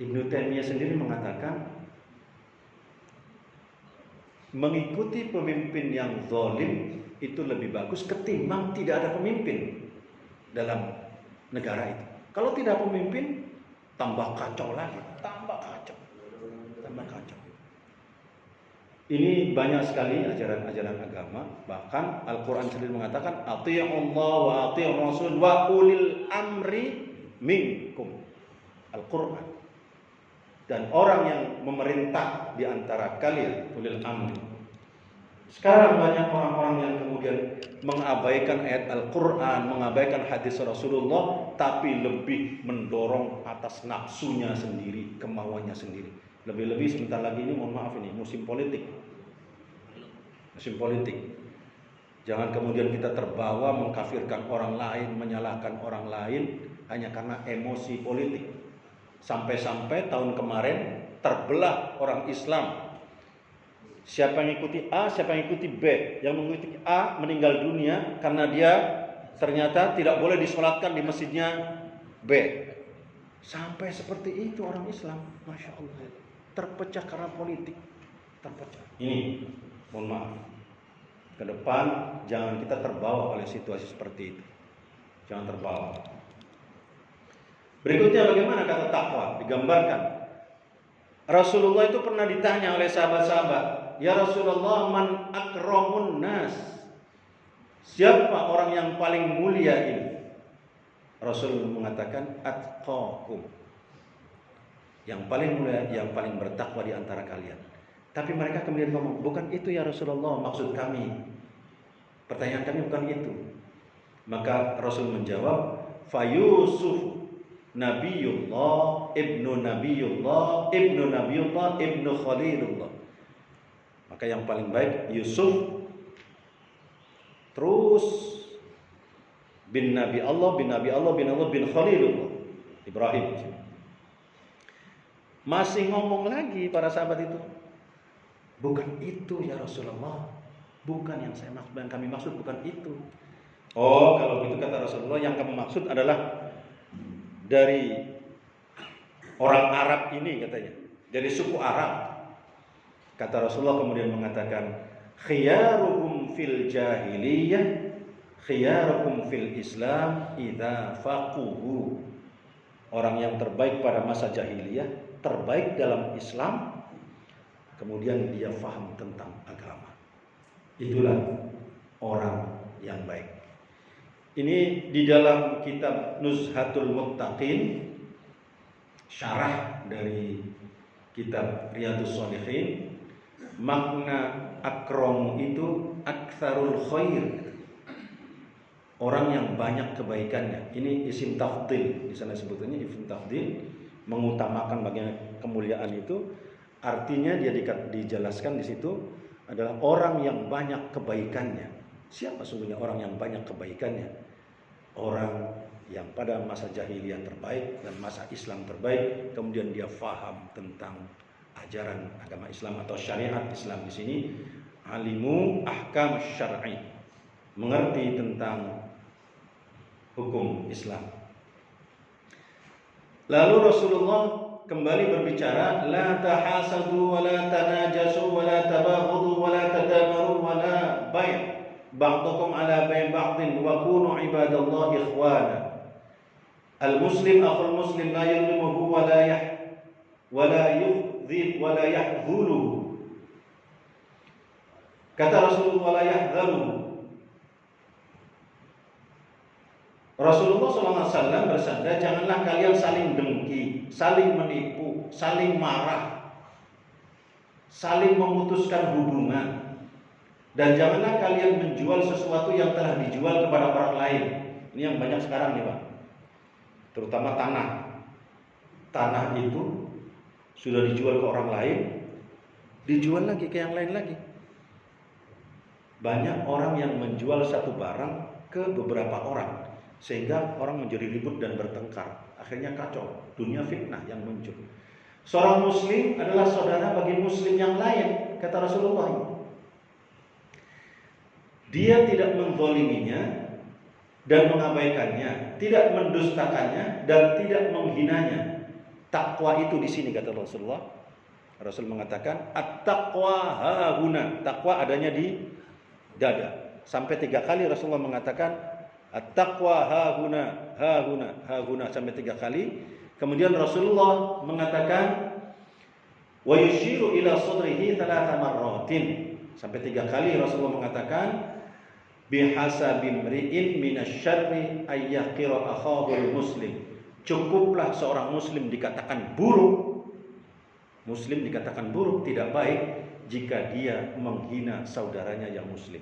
Ibnu Taimiyah sendiri mengatakan mengikuti pemimpin yang zalim itu lebih bagus ketimbang tidak ada pemimpin dalam negara itu. Kalau tidak ada pemimpin, tambah kacau lagi, tambah kacau. Ini banyak sekali ajaran-ajaran agama. Bahkan Al-Quran sendiri mengatakan Ati'ullah wa ati'ur rasul wa ulil amri minkum. Al-Quran. Dan orang yang memerintah di antara kalian, ulil amri. Sekarang banyak orang-orang yang kemudian mengabaikan ayat Al-Quran, mengabaikan hadis Rasulullah, tapi lebih mendorong atas nafsunya sendiri, kemauannya sendiri. Lebih-lebih sebentar lagi ini, mohon maaf, ini musim politik. Musim politik. Jangan kemudian kita terbawa mengkafirkan orang lain, menyalahkan orang lain hanya karena emosi politik. Sampai-sampai tahun kemarin terbelah orang Islam. Siapa yang ikuti A, siapa yang ikuti B. Yang mengikuti A meninggal dunia karena dia ternyata tidak boleh disolatkan di masjidnya B. Sampai seperti itu orang Islam, Masya Allah. Terpecah karena politik. Terpecah. Ini, mohon maaf. Ke depan jangan kita terbawa oleh situasi seperti itu. Jangan terbawa. Berikutnya bagaimana kata takwa digambarkan. Rasulullah itu pernah ditanya oleh sahabat-sahabat, "Ya Rasulullah, man akramun nas?" Siapa orang yang paling mulia ini? Rasul mengatakan atqakum. Yang paling mulia, yang paling bertakwa di antara kalian. Tapi mereka kemudian ngomong, "Bukan itu ya Rasulullah maksud kami. Pertanyaan kami bukan itu." Maka Rasul menjawab, "Fa Yusuf Nabiullah, ibnu Nabiullah, ibnu Nabiullah, ibnu Khalilullah." Maka yang paling baik Yusuf, terus bin Nabi Allah, bin Nabi Allah, bin Allah, bin Khalilullah, Ibrahim. Masih ngomong lagi para sahabat itu, "Bukan itu ya Rasulullah, bukan yang saya maksud, yang kami maksud bukan itu." Oh, kalau begitu kata Rasulullah, yang kamu maksud adalah dari orang Arab ini katanya, dari suku Arab. Kata Rasulullah kemudian mengatakan, "Khiyarukum fil jahiliyah, khiyarukum fil Islam idza faquhu." Orang yang terbaik pada masa jahiliyah, terbaik dalam Islam, kemudian dia faham tentang agama. Itulah orang yang baik. Ini di dalam kitab Nuzhatul Muttaqin, syarah dari kitab Riyadhus Shalihin, makna akramu itu aktsarul khair. Orang yang banyak kebaikannya. Ini isim tafdil, di sana sebutnya isim tafdil, mengutamakan bagian kemuliaan itu. Artinya dia dijelaskan di situ adalah orang yang banyak kebaikannya. Siapa sungguhnya orang yang banyak kebaikannya? Orang yang pada masa jahiliyah terbaik dan masa Islam terbaik, kemudian dia faham tentang ajaran agama Islam atau syariat Islam di sini, alimu ahkam syar'i, mengerti tentang hukum Islam. Lalu Rasulullah kembali berbicara, la tahasadu wa la tanajasu wa la tabaghudu wa la tadabaru wa la bai' ba'dukum ala bai' ba'din wa kunu ibadallahi ikhwana. Al-muslim akhul muslim la yuzlimuhu wa la yukhdhib wa la yahdhuluhu. Kata Rasulullah, la yahdhaluhu. Rasulullah SAW bersabda, janganlah kalian saling dengki, saling menipu, saling marah, saling memutuskan hubungan. Dan janganlah kalian menjual sesuatu yang telah dijual kepada orang lain. Ini yang banyak sekarang nih Pak. Terutama tanah. Tanah itu sudah dijual ke orang lain, dijual lagi ke yang lain lagi. Banyak orang yang menjual satu barang ke beberapa orang, sehingga orang menjadi ribut dan bertengkar. Akhirnya kacau, dunia fitnah yang muncul. Seorang muslim adalah saudara bagi muslim yang lain, kata Rasulullah. Dia tidak menzaliminya, dan mengabaikannya, tidak mendustakannya dan tidak menghinanya. Takwa itu di sini kata Rasulullah. Rasul mengatakan at-taqwa hahuna. Takwa adanya di dada. Sampai 3 kali Rasulullah mengatakan at-taqwa hahuna, hahuna, hahuna sampai 3 kali. Kemudian Rasulullah mengatakan wa yushiru ila sadrihi 3 marratin. Sampai 3 kali Rasulullah mengatakan bihasabi mri'in minasyarri ayyaqira akhahul muslim. Cukuplah seorang muslim dikatakan buruk. Muslim dikatakan buruk, tidak baik jika dia menghina saudaranya yang muslim.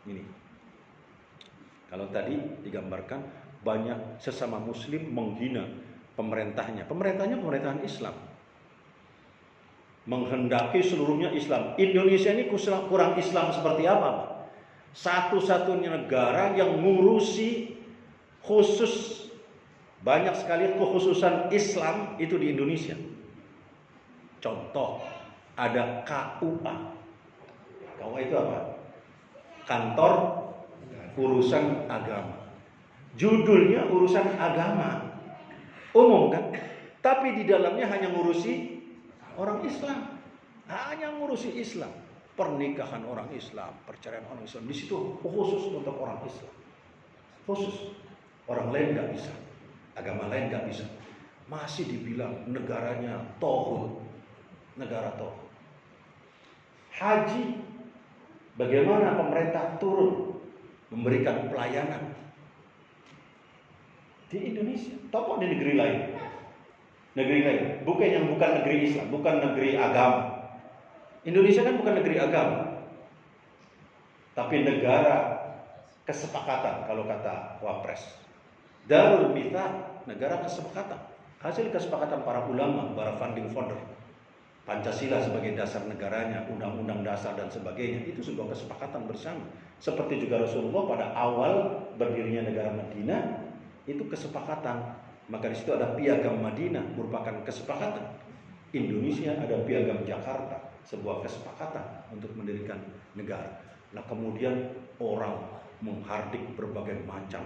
Ini. Kalau tadi digambarkan banyak sesama muslim menghina pemerintahnya. Pemerintahnya pemerintahan Islam. Menghendaki seluruhnya Islam. Indonesia ini kurang Islam seperti apa, Pak? Satu-satunya negara yang ngurusi khusus banyak sekali kekhususan Islam itu di Indonesia. Contoh, ada KUA. KUA itu apa? Kantor Urusan Agama. Judulnya urusan agama. Umum kan? Tapi di dalamnya hanya ngurusi orang Islam. Hanya ngurusi Islam. Pernikahan orang Islam, perceraian orang Islam. Di situ khusus untuk orang Islam. Khusus. Orang lain nggak bisa. Agama lain nggak bisa. Masih dibilang negaranya tauhid. Negara tauhid. Haji. Bagaimana pemerintah turun memberikan pelayanan di Indonesia, ataupun di negeri lain. Negeri lain, bukan negeri Islam, bukan negeri agama. Indonesia kan bukan negeri agama, tapi negara kesepakatan kalau kata Wapres. Darul Mithaq, negara kesepakatan. Hasil kesepakatan para ulama, para founding father. Pancasila sebagai dasar negaranya, undang-undang dasar dan sebagainya, itu sebuah kesepakatan bersama. Seperti juga Rasulullah pada awal berdirinya negara Madinah, itu kesepakatan. Maka di situ ada Piagam Madinah, merupakan kesepakatan. Indonesia ada Piagam Jakarta, sebuah kesepakatan untuk mendirikan negara. Nah kemudian orang menghardik berbagai macam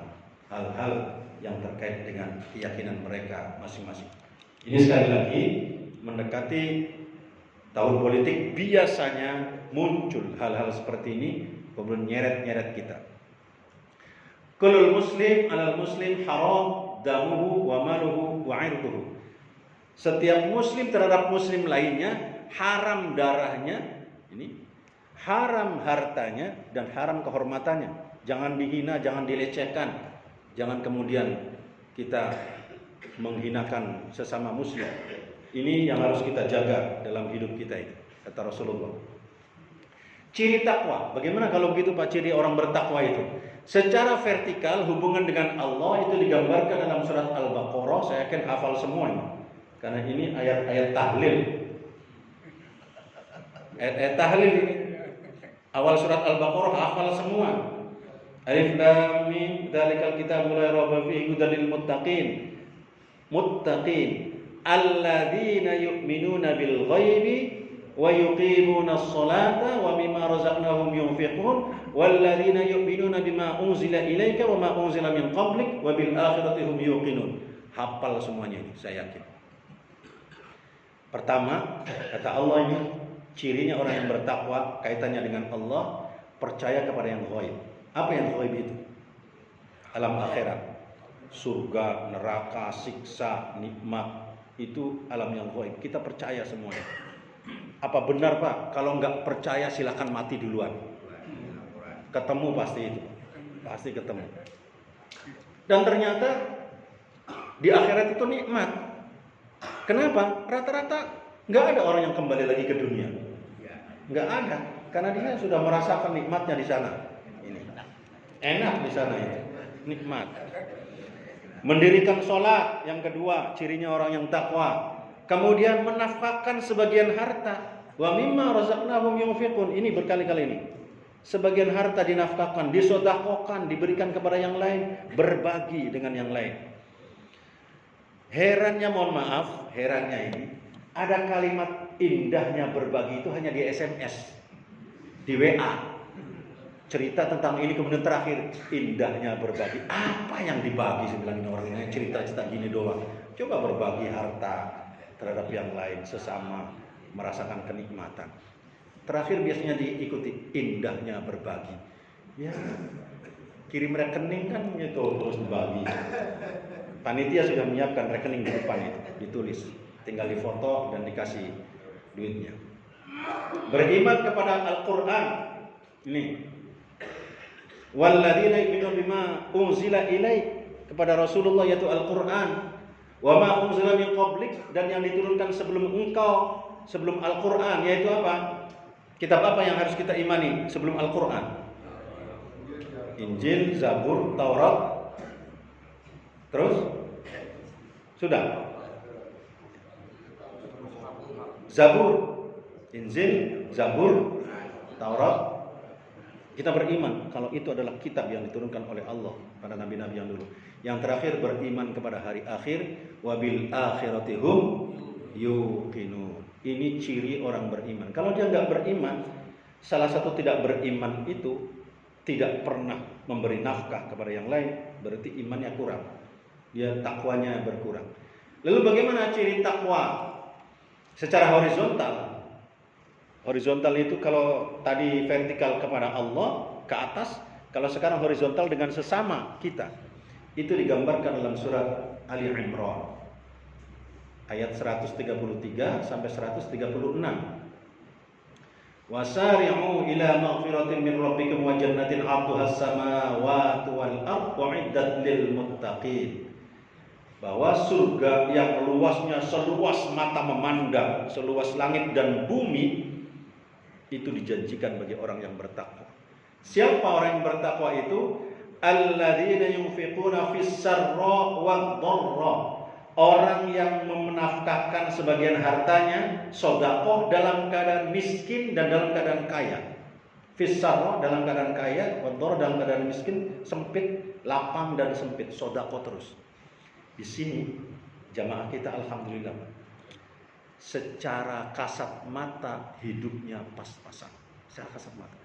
hal-hal yang terkait dengan keyakinan mereka masing-masing. Ini sekali lagi mendekati tahun politik, biasanya muncul hal-hal seperti ini, kemudian nyeret-nyeret kita. Kulul muslim alal muslim haram damuhu wa maluhu wa irduhu. Setiap muslim terhadap muslim lainnya haram darahnya, ini haram hartanya dan haram kehormatannya. Jangan dihina, jangan dilecehkan, jangan kemudian kita menghinakan sesama muslim. Ini yang harus kita jaga dalam hidup kita itu, kata Rasulullah. Ciri takwa, bagaimana kalau begitu Pak ciri orang bertakwa itu? Secara vertikal hubungan dengan Allah itu digambarkan dalam surat Al-Baqarah. Saya yakin hafal semua ini, karena ini ayat-ayat tahlil. Ayat-ayat tahlil ini. Awal surat Al-Baqarah hafal semua. Alif lam mim dzalikal kitabul la raiba fihi hudal lil muttaqin. Muttaqin alladzina yu'minuna bil ghaibi wa yuqimuna as-salata wa mimma razaqnahum yunfiqun walladzina yu'minuna bima unzila ilaika wa ma unzila min qablik wa bil akhirati hum yuqinun. Hafal semuanya ini, saya yakin. Pertama, kata Allah ini cirinya orang yang bertakwa kaitannya dengan Allah, percaya kepada yang ghaib. Apa yang ghaib itu? Alam akhirat, surga, neraka, siksa, nikmat, itu alam yang ghaib. Kita percaya semuanya. Apa benar Pak? Kalau nggak percaya silakan mati duluan. Ketemu pasti itu, pasti ketemu. Dan ternyata di akhirat itu nikmat. Kenapa? Rata-rata nggak ada orang yang kembali lagi ke dunia. Nggak ada, karena dia sudah merasakan nikmatnya di sana. Ini enak di sana itu, nikmat. Mendirikan sholat, yang kedua cirinya orang yang takwa. Kemudian menafkahkan sebagian harta. Wa mimma razaqnahum yunfiqun. Ini berkali-kali ini. Sebagian harta dinafkahkan, disedekahkan, diberikan kepada yang lain, berbagi dengan yang lain. Herannya, mohon maaf, herannya ini ada kalimat indahnya berbagi itu hanya di SMS, di WA. cerita tentang ini, kemudian terakhir indahnya berbagi. Apa yang dibagi? Saya bilang, ini orang ini cerita-cerita gini doang. Coba berbagi harta terhadap yang lain, sesama, merasakan kenikmatan. Terakhir biasanya diikuti indahnya berbagi. Ya, kirim rekening kan itu terus dibagi. Panitia sudah menyiapkan rekening di depan itu, ditulis, tinggal difoto dan dikasih duitnya. Beriman kepada Al-Quran. Ini walladzina yu'minuna bima unzila ilaik, kepada Rasulullah yaitu Al-Quran, wa ma unzila min qablik, dan yang diturunkan sebelum engkau, sebelum Al-Quran, yaitu apa? Kitab apa yang harus kita imani sebelum Al-Quran? Injil, Zabur, Taurat. Terus? Sudah? Zabur, Injil, Zabur, Taurat. Kita beriman kalau itu adalah kitab yang diturunkan oleh Allah pada nabi-nabi yang dulu. Yang terakhir beriman kepada hari akhir, wabil akhirati hum yuqinun. Ini ciri orang beriman. Kalau dia nggak beriman, salah satu tidak beriman itu tidak pernah memberi nafkah kepada yang lain, berarti imannya kurang. Dia takwanya berkurang. Lalu bagaimana ciri takwa secara horizontal? Horizontal itu kalau tadi vertikal kepada Allah, ke atas. Kalau sekarang horizontal dengan sesama kita. Itu digambarkan dalam surat Ali Imran ayat 133 sampai 136. Wasari'u ila maghfiratin min rabbikum wa jannatin 'arduhas samawati wal ardu 'iddat lil muttaqin. Bahwa surga yang luasnya seluas mata memandang, seluas langit dan bumi, itu dijanjikan bagi orang yang bertakwa. Siapa orang yang bertakwa itu? Alladzina yunfiquna fis sarra wad dharra. Orang yang menafkahkan sebagian hartanya, sedekah dalam keadaan miskin dan dalam keadaan kaya. Fis sarra dalam keadaan kaya, wad dharra dalam keadaan miskin, sempit, lapang dan sempit, sedekah terus. Di sini jamaah kita alhamdulillah secara kasat mata hidupnya pas-pasan, secara kasat mata.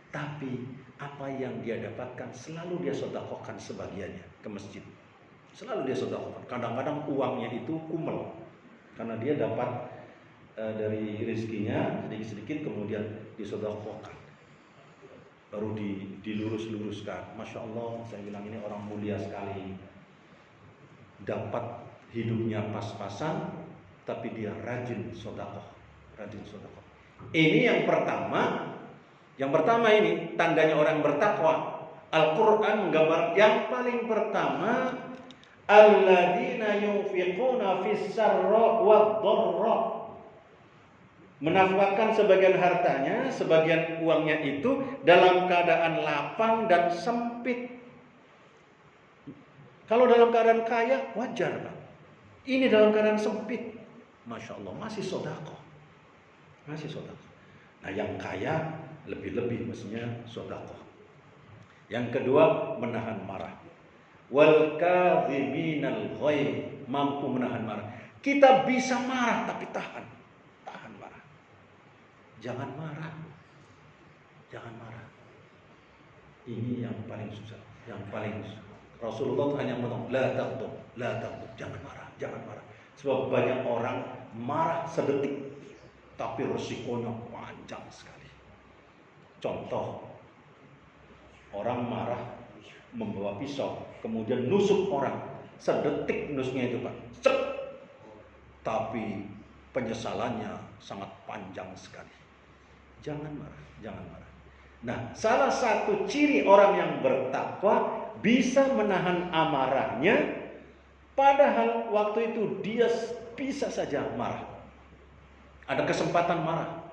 Tapi apa yang dia dapatkan selalu dia sedekahkan sebagiannya ke masjid. Selalu dia sedekahkan. Kadang-kadang uangnya itu kumel karena dia dapat dari rezekinya sedikit-sedikit, kemudian disedekahkan. Baru dilurus-luruskan. Masya Allah, saya bilang ini orang mulia sekali. Dapat hidupnya pas-pasan, tapi dia rajin sedekah, rajin sedekah. Ini yang pertama. Yang pertama ini tandanya orang bertakwa. Al-Quran menggambar yang paling pertama, alladzina yunfiquna fis sarra wad dharra. Menafkahkan sebagian hartanya, sebagian uangnya itu dalam keadaan lapang dan sempit. Kalau dalam keadaan kaya wajar, Pak. Ini dalam keadaan sempit, Masya Allah, masih sedekah. Masih sedekah. Nah yang kaya lebih-lebih mestinya sedekah. Yang kedua, menahan marah. Wal kadhiminal ghaidh, mampu menahan marah. Kita bisa marah tapi tahan. Tahan marah. Jangan marah. Jangan marah. Ini yang paling susah, yang paling susah. Rasulullah hanya ngomong la taghdab, jangan marah, jangan marah. Sebab banyak orang marah sedetik tapi resikonya panjang sekali. Contoh, orang marah membawa pisau, kemudian nusuk orang, sedetik nusuknya itu, Pak. Cek. Tapi penyesalannya sangat panjang sekali. Jangan marah, jangan marah. Nah, salah satu ciri orang yang bertakwa bisa menahan amarahnya, padahal waktu itu dia bisa saja marah. Ada kesempatan marah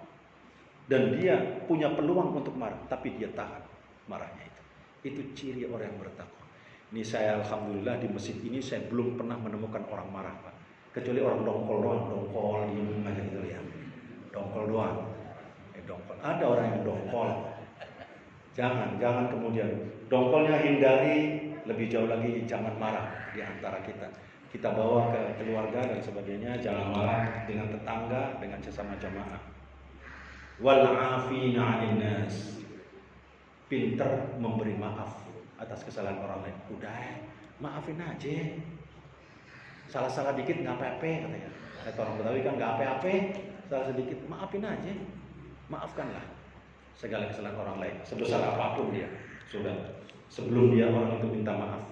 dan dia punya peluang untuk marah, tapi dia tahan marahnya itu. Itu ciri orang yang bertakwa. Ini saya alhamdulillah di masjid ini saya belum pernah menemukan orang marah, Pak. Kecuali orang dongkol doang, dongkol diem aja gitu ya. Dongkol doang. Dongkol. Ada orang yang dongkol. Jangan kemudian dongkolnya hindari, lebih jauh lagi jangan marah di antara kita. Kita bawa ke keluarga dan sebagainya, jangan marah dengan tetangga, dengan sesama jamaah. Wal 'afina 'anil nas. pinter memberi maaf atas kesalahan orang lain. Udah, maafin aja. Salah-salah dikit nggak apa-apa katanya. Kata orang Betawi kan nggak apa-apa, salah sedikit maafin aja. Maafkanlah segala kesalahan orang lain, sebesar apapun dia. Sudah, sebelum dia orang itu minta maaf.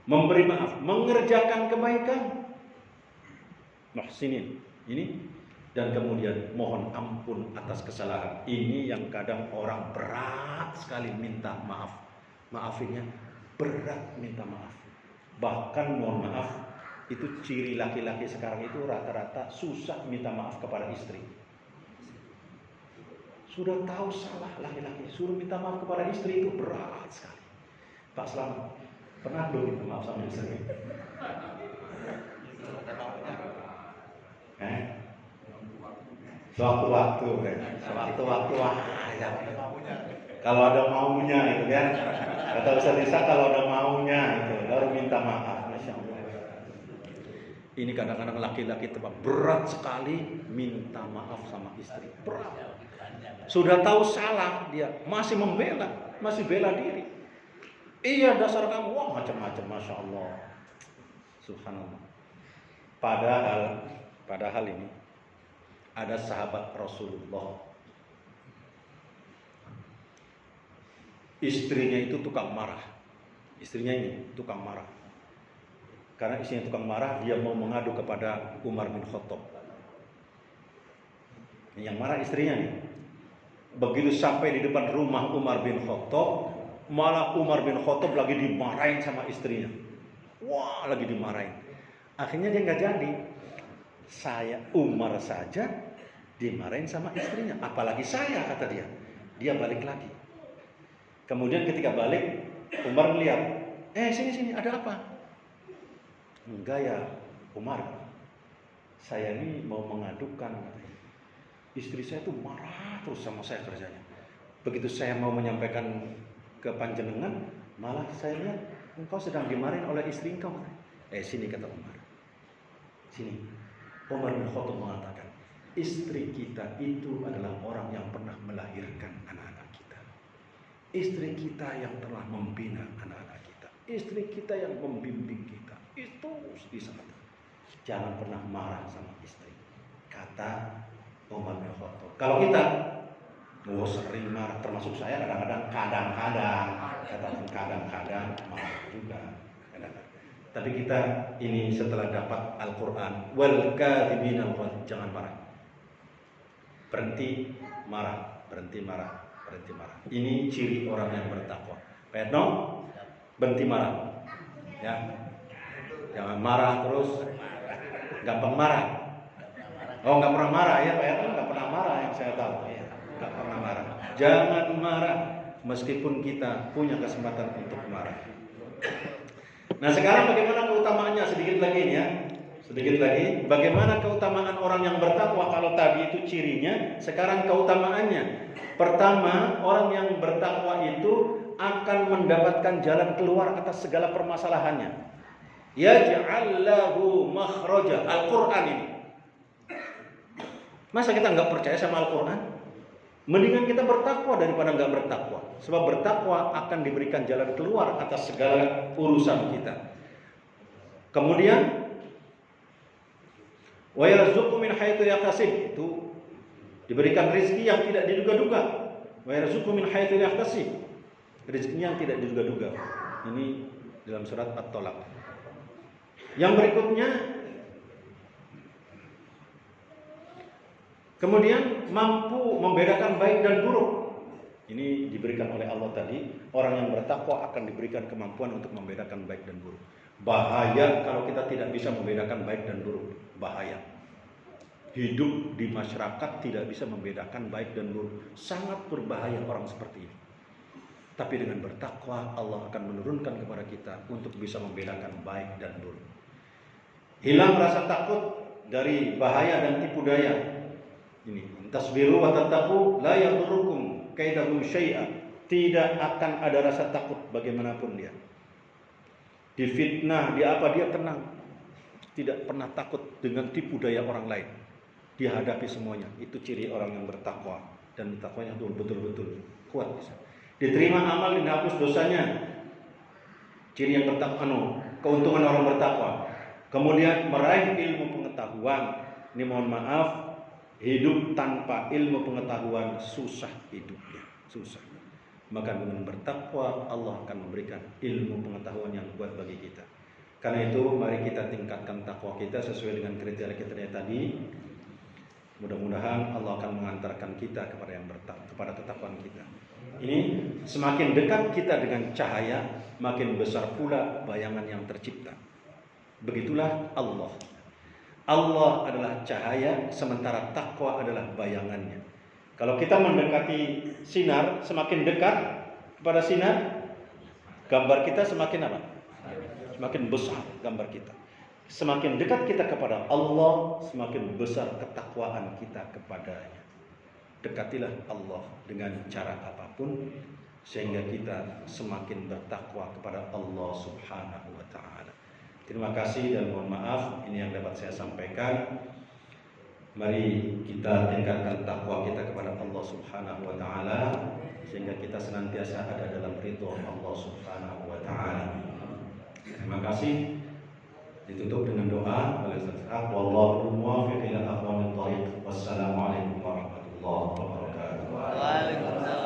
Memberi maaf, mengerjakan kebaikan. Muhsinin. Ini dan kemudian mohon ampun atas kesalahan. Ini yang kadang orang berat sekali minta maaf. Maafinnya berat minta maaf. Bahkan mohon maaf, itu ciri laki-laki sekarang itu rata-rata susah minta maaf kepada istri. Sudah tahu salah laki-laki, suruh minta maaf kepada istri itu berat sekali. Pak Selamat, pernah belum minta maaf sama istri? Sewaktu-waktu ya. Kalau ada maunya itu kan. Kata Ustaz Isa, kalau ada maunya itu baru minta maaf. Masya Allah. Ini kadang-kadang laki-laki tempat berat sekali minta maaf sama istri. Berat. Sudah tahu salah dia masih membela, masih bela diri. Iya dasar kamu, wah macam-macam, masya Allah, subhanallah. Padahal ini ada sahabat Rasulullah, istrinya itu tukang marah. Istrinya ini tukang marah. Karena istrinya tukang marah, dia mau mengadu kepada Umar bin Khattab. Yang marah istrinya nih. Begitu sampai di depan rumah Umar bin Khattab, malah Umar bin Khattab lagi dimarahin sama istrinya. Wah, lagi dimarahin. Akhirnya dia nggak jadi. Saya Umar saja dimarahin sama istrinya, apalagi saya, kata dia. Dia balik lagi. Kemudian ketika balik, Umar melihat, sini ada apa? Enggak ya, Umar. Saya ini mau mengadukan. Istri saya tuh marah terus sama saya kerjanya. Begitu saya mau menyampaikan ke panjenengan, malah saya lihat engkau sedang dimarahin oleh istri engkau. Sini, kata Umar. Sini. Umar bin Khattab mengatakan, istri kita itu adalah orang yang pernah melahirkan anak-anak kita. Istri kita yang telah membina anak-anak kita. Istri kita yang membimbing kita. Itu di sana. Jangan pernah marah sama istri, kata Umar bin Khattab. Kalau kita sering marah, termasuk saya kadang-kadang marah juga. Tapi kita ini setelah dapat Al-Quran, wal kadhibina jangan marah. Berhenti marah. Ini ciri orang yang bertakwa. Pedno, berhenti marah. Ya. Jangan marah terus. Gampang marah. Oh, nggak pernah marah ya, Pak Erno, nggak pernah marah yang saya tahu. Ya, nggak pernah marah. Jangan marah meskipun kita punya kesempatan untuk marah. Nah, sekarang bagaimana keutamaannya? Sedikit lagi. Bagaimana keutamaan orang yang bertakwa? Kalau tadi itu cirinya, sekarang keutamaannya. Pertama, orang yang bertakwa itu akan mendapatkan jalan keluar atas segala permasalahannya. Yaj'al lahu makhraja. Al-Quran ini. Masa kita nggak percaya sama Al-Quran? Mendingan kita bertakwa daripada nggak bertakwa. Sebab bertakwa akan diberikan jalan keluar atas segala urusan kita. Kemudian, wa yarzuqu min haitsu yahtasib, itu diberikan rezeki yang tidak diduga-duga. Wa yarzuqu min haitsu yahtasib, rezekinya yang tidak diduga-duga. Ini dalam surat At-Tolak. Yang berikutnya, kemudian mampu membedakan baik dan buruk. Ini diberikan oleh Allah tadi. Orang yang bertakwa akan diberikan kemampuan untuk membedakan baik dan buruk. Bahaya kalau kita tidak bisa membedakan baik dan buruk. Bahaya. Hidup di masyarakat tidak bisa membedakan baik dan buruk. Sangat berbahaya orang seperti ini. Tapi dengan bertakwa, Allah akan menurunkan kepada kita untuk bisa membedakan baik dan buruk. Hilang rasa takut dari bahaya dan tipu daya. Ini, tasbiru wa tattaqu la yadurukum kaidahum syai'a. Tidak akan ada rasa takut bagaimanapun dia. Difitnah, di apa dia tenang. Tidak pernah takut dengan tipu daya orang lain. Dia hadapi semuanya. Itu ciri orang yang bertakwa, dan takwanya betul-betul kuat. Diterima amal, dihapus dosanya. Ciri yang bertakwa, keuntungan orang bertakwa. Kemudian meraih ilmu pengetahuan. Ini mohon maaf, hidup tanpa ilmu pengetahuan susah hidupnya, susah. Maka dengan bertakwa Allah akan memberikan ilmu pengetahuan yang kuat bagi kita. Karena itu mari kita tingkatkan takwa kita sesuai dengan kriteria-kriteria tadi. Mudah-mudahan Allah akan mengantarkan kita kepada yang kepada ketakwaan kita. Ini semakin dekat kita dengan cahaya, makin besar pula bayangan yang tercipta. Begitulah Allah. Allah adalah cahaya, sementara takwa adalah bayangannya. Kalau kita mendekati sinar, semakin dekat kepada sinar, gambar kita semakin apa? Semakin besar gambar kita. Semakin dekat kita kepada Allah, semakin besar ketakwaan kita kepadanya. Dekatilah Allah dengan cara apapun, sehingga kita semakin bertakwa kepada Allah Subhanahu wa ta'ala. Terima kasih dan mohon maaf, ini yang dapat saya sampaikan. Mari kita tingkatkan takwa kita kepada Allah Subhanahu wa ta'ala, sehingga kita senantiasa ada dalam ridho Allah Subhanahu wa ta'ala. Terima kasih. Ditutup dengan doa. Wallahu muwaffiq ila aqwamit